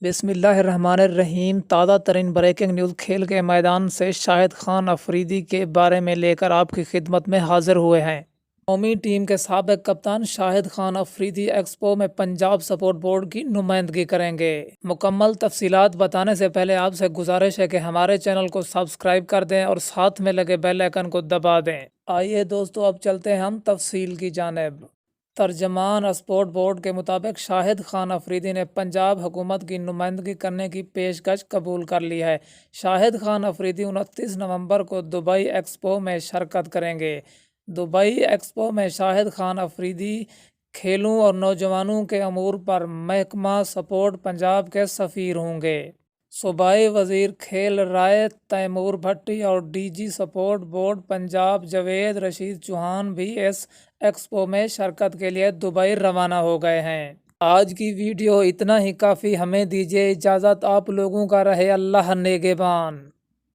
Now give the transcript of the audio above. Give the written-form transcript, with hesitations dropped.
بسم اللہ الرحمن الرحیم۔ تازہ ترین بریکنگ نیوز کھیل کے میدان سے شاہد خان افریدی کے بارے میں لے کر آپ کی خدمت میں حاضر ہوئے ہیں۔ قومی ٹیم کے سابق کپتان شاہد خان افریدی ایکسپو میں پنجاب سپورٹ بورڈ کی نمائندگی کریں گے۔ مکمل تفصیلات بتانے سے پہلے آپ سے گزارش ہے کہ ہمارے چینل کو سبسکرائب کر دیں اور ساتھ میں لگے بیل آئیکن کو دبا دیں۔ آئیے دوستو، اب چلتے ہیں ہم تفصیل کی جانب۔ ترجمان اسپورٹ بورڈ کے مطابق شاہد خان افریدی نے پنجاب حکومت کی نمائندگی کرنے کی پیشکش قبول کر لی ہے۔ شاہد خان افریدی 29 نومبر کو دبئی ایکسپو میں شرکت کریں گے۔ دبئی ایکسپو میں شاہد خان افریدی کھیلوں اور نوجوانوں کے امور پر محکمہ سپورٹ پنجاب کے سفیر ہوں گے۔ صوبائی وزیر کھیل رائے تیمور بھٹی اور D G sport board Punjab Javed Rashid Chauhan بھی اس ایکسپو میں شرکت کے لیے دبئی روانہ ہو گئے ہیں۔ آج کی ویڈیو اتنا ہی کافی، ہمیں دیجیے اجازت، آپ لوگوں کا رہے اللہ نگہبان۔